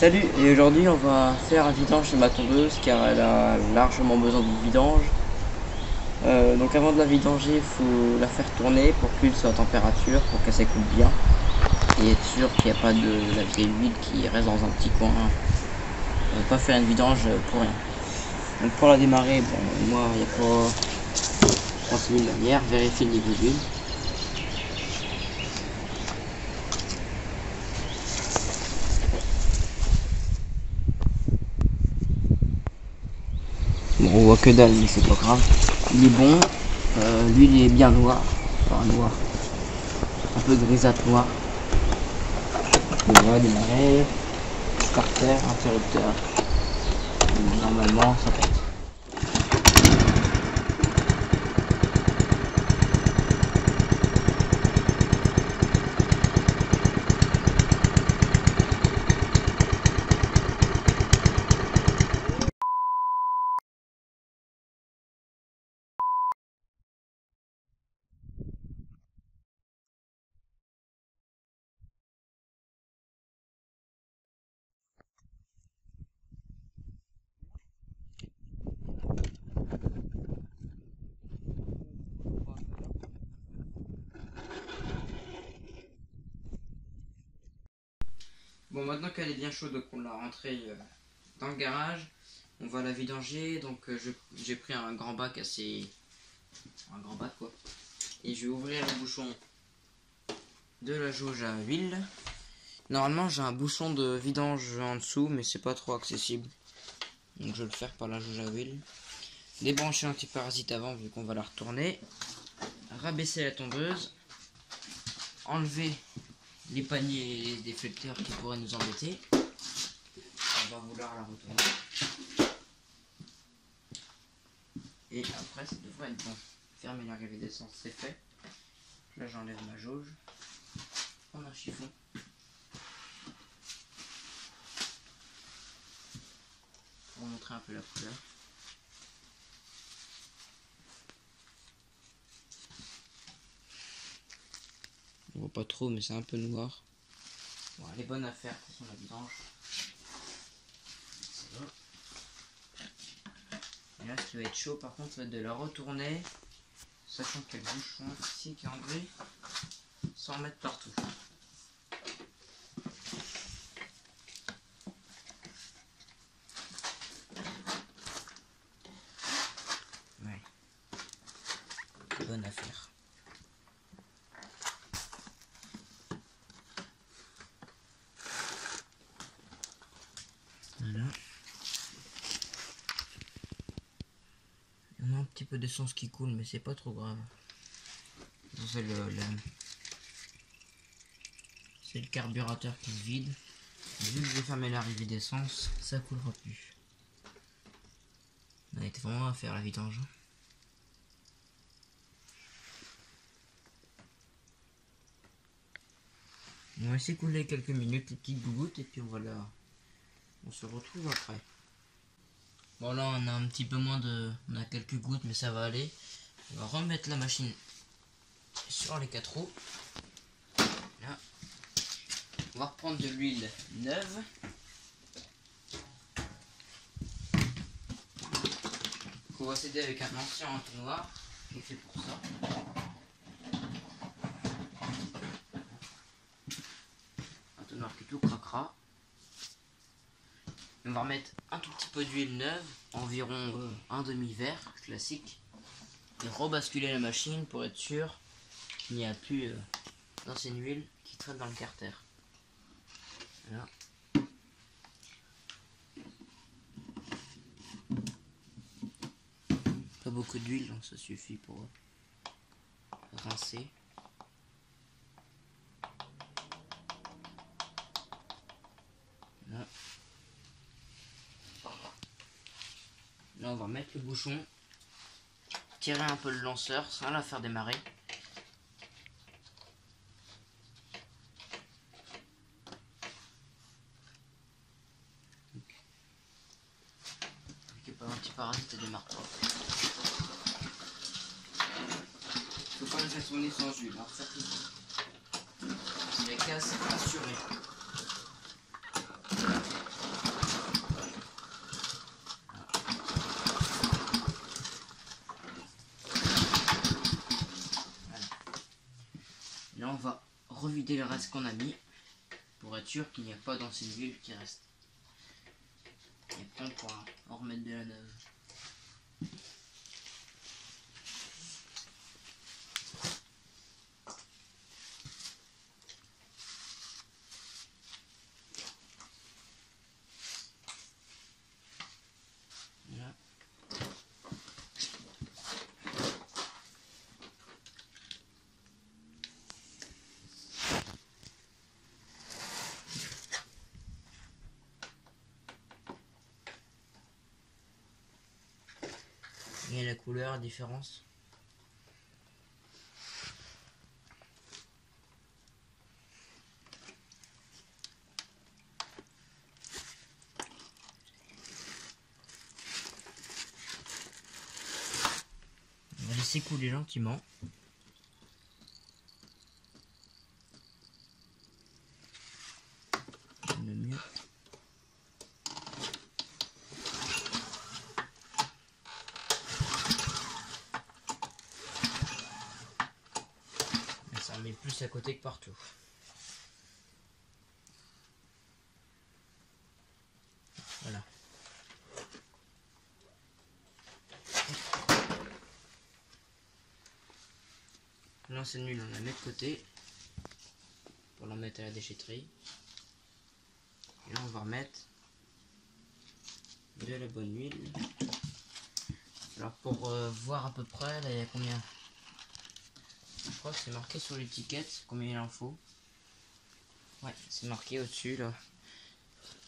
Salut, et aujourd'hui on va faire un vidange chez ma tondeuse car elle a largement besoin de vidange. Donc avant de la vidanger, il faut la faire tourner pour qu'elle soit à température, pour qu'elle s'écoule bien et être sûr qu'il n'y a pas de la vieille huile qui reste dans un petit coin. On va pas faire une vidange pour rien. Donc pour la démarrer, bon, moi il n'y a pas 30 000 manières, vérifier le niveau d'huile. Bon, on voit que dalle, mais c'est pas grave. Il est bon, l'huile est bien noire, enfin noire, un peu grisâtre noire. On va démarrer, starter, interrupteur. Et normalement, ça pète. Bon, maintenant qu'elle est bien chaude, donc on l'a rentrée dans le garage, on va la vidanger. Donc j'ai pris un grand bac assez... un grand bac quoi. Et je vais ouvrir le bouchon de la jauge à huile. Normalement j'ai un bouchon de vidange en dessous, mais c'est pas trop accessible. Donc je vais le faire par la jauge à huile. Débrancher l'antiparasite avant vu qu'on va la retourner. Rabaisser la tondeuse. Enlever les paniers et les déflecteurs qui pourraient nous embêter. On va vouloir la retourner. Et après ça devrait être bon. Fermer l'arrivée d'essence, c'est fait. Là j'enlève ma jauge. Prendre un chiffon. Pour vous montrer un peu la couleur. On voit pas trop mais c'est un peu noir. Bon, elle est bonne à faire pour son vidange. C'est bon. Et là ce qui va être chaud par contre ça va être de la retourner. Sachant qu'il y a le bouchon ici qui est enlevé. Sans en mettre partout. Ouais. Bonne affaire. Voilà. On a un petit peu d'essence qui coule, mais c'est pas trop grave. C'est le carburateur qui se vide. Vu que j'ai fermé l'arrivée d'essence, ça coulera plus. On a été vraiment à faire la vidange. On va laisser couler quelques minutes, les petites gouttes, et puis on se retrouve après. Bon là on a un petit peu moins de... on a quelques gouttes mais ça va aller. On va remettre la machine sur les 4 roues. Là. On va reprendre de l'huile neuve. On va s'aider avec un ancien entonnoir qui est fait pour ça. Un entonnoir qui est tout cracra. On va remettre un tout petit peu d'huile neuve, environ un demi-verre classique, et rebasculer la machine pour être sûr qu'il n'y a plus d'ancienne huile qui traîne dans le carter. Voilà. Pas beaucoup d'huile, donc ça suffit pour rincer. Voilà. Là on va mettre le bouchon, tirer un peu le lanceur sans la faire démarrer. Qu'il n'y ait pas d'antiparasite, ça démarre pas. Faut pas laisser tourner sans huile, alors ça si la casse est assurée. là on va revider le reste qu'on a mis pour être sûr qu'il n'y a pas d'ancienne huile qui reste. Et après on pourra en remettre de la neuve. Voilà. Et la couleur, la différence. On va laisser couler gentiment. Le mieux. Ça met plus à côté que partout. Voilà. L'ancienne huile, on la met de côté pour la mettre à la déchetterie. Et là, on va remettre de la bonne huile. Alors, pour voir à peu près, là, il y a combien? Je crois que c'est marqué sur l'étiquette combien il en faut. Ouais, c'est marqué au-dessus, là.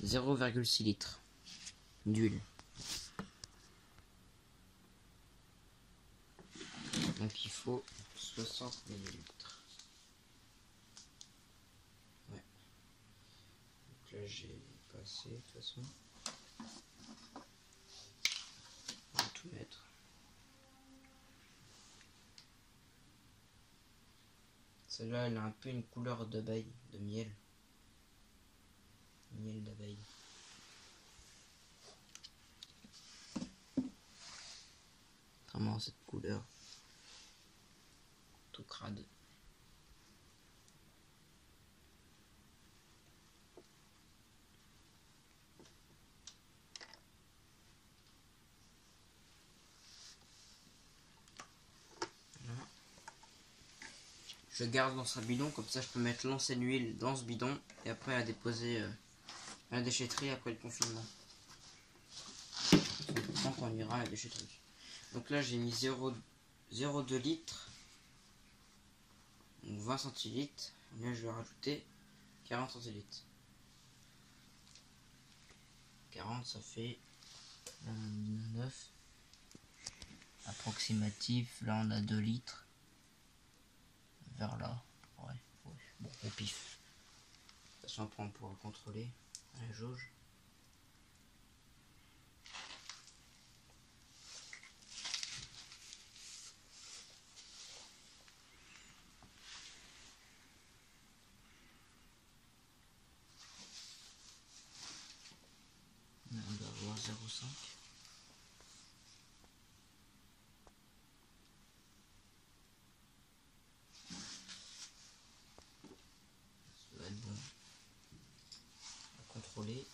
0,6 litres d'huile. Donc il faut 60 millilitres. Ouais. Donc là j'ai passé de toute façon. On va tout mettre. Celle-là elle a un peu une couleur d'abeille, de miel. Miel d'abeille. Vraiment cette couleur. Tout crade. Voilà. Je garde dans un bidon, comme ça je peux mettre l'ancienne huile dans ce bidon et après la déposer à la déchetterie après le confinement. Quand on ira à la déchetterie. Donc là j'ai mis 0,2 litres. Donc 20 centilitres. Là je vais rajouter 40 centilitres. 40 ça fait 9 approximatif. Là on a 2 litres. Vers là. Ouais. Bon, au pif. De toute façon après on pourra contrôler la jauge. On doit avoir 0,5. Ça va être bon. À contrôler.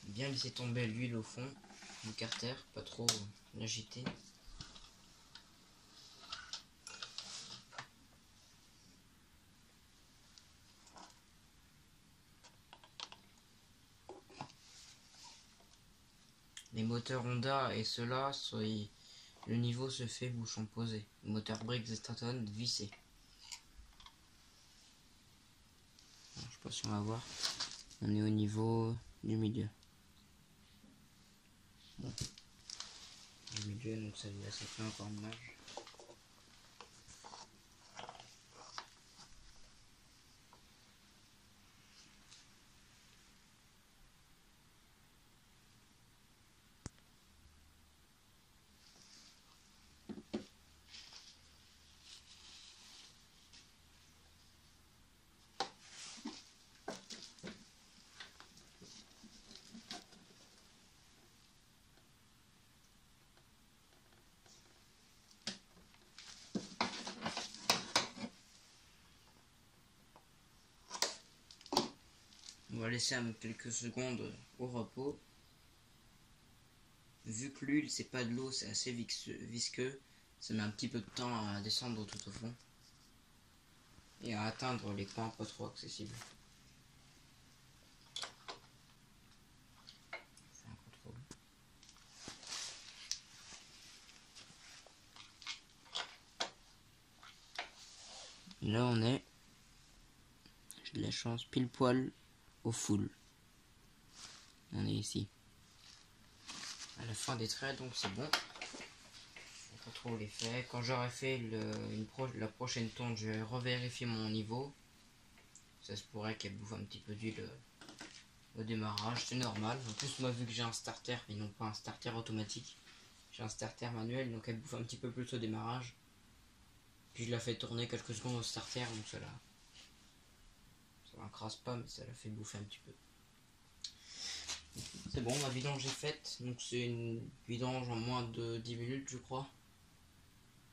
Bien laisser tomber l'huile au fond du carter, pas trop l'agiter. Les moteurs Honda et ceux-là, le niveau se fait bouchon posé. Le moteur Briggs & Stratton vissé. Alors, je sais pas si on va voir. On est au niveau du milieu. Bon. Du milieu, donc ça fait encore de marge. On va laisser quelques secondes au repos. Vu que l'huile c'est pas de l'eau, c'est assez visqueux, ça met un petit peu de temps à descendre tout au fond et à atteindre les coins pas trop accessibles. Fais un contrôle. Là on est, j'ai de la chance, pile poil au full. On est ici à la fin des traits, donc c'est bon. Pas trop l'effet. Quand j'aurai fait la prochaine tonte, je vais revérifier mon niveau. Ça se pourrait qu'elle bouffe un petit peu d'huile au démarrage, c'est normal. En plus, moi, vu que j'ai un starter, mais non pas un starter automatique, j'ai un starter manuel, donc elle bouffe un petit peu plus au démarrage. Puis je la fais tourner quelques secondes au starter, donc ça l'encrasse pas, mais ça la fait bouffer un petit peu. C'est bon, ma vidange est faite, donc c'est une vidange en moins de 10 minutes, je crois.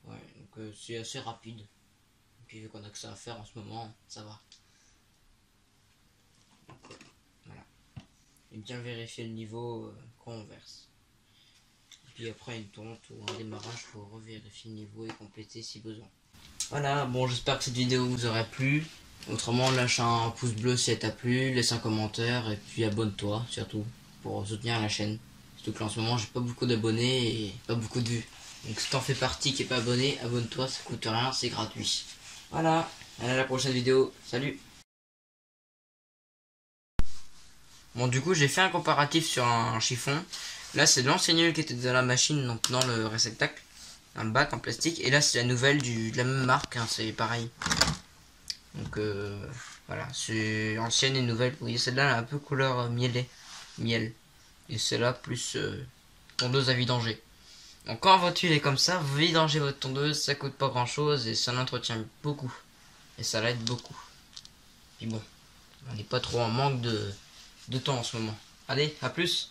Ouais, donc c'est assez rapide. Et puis vu qu'on a que ça à faire en ce moment, ça va. Donc, voilà. Et bien vérifier le niveau quand on verse. Et puis après une tonte ou un démarrage, il faut revérifier le niveau et compléter si besoin. Voilà, bon j'espère que cette vidéo vous aura plu. Autrement, lâche un pouce bleu si elle t'a plu, laisse un commentaire et puis abonne-toi surtout pour soutenir la chaîne. Surtout que là, en ce moment j'ai pas beaucoup d'abonnés et pas beaucoup de vues. Donc si t'en fais partie qui est pas abonné, abonne-toi, ça coûte rien, c'est gratuit. Voilà, à la prochaine vidéo, salut. Bon du coup j'ai fait un comparatif sur un chiffon. Là c'est l'ancienne huile qui était dans la machine, donc dans le réceptacle, un bac en plastique. Et là c'est la nouvelle de la même marque, hein, c'est pareil. Donc voilà, c'est ancienne et nouvelle. Vous voyez celle-là elle a un peu couleur miel. Et celle-là plus tondeuse à vidanger. Donc quand votre huile est comme ça, vous vidangez votre tondeuse, ça coûte pas grand chose et ça l'entretient beaucoup. Et ça l'aide beaucoup. Puis bon, on n'est pas trop en manque de temps en ce moment. Allez, à plus!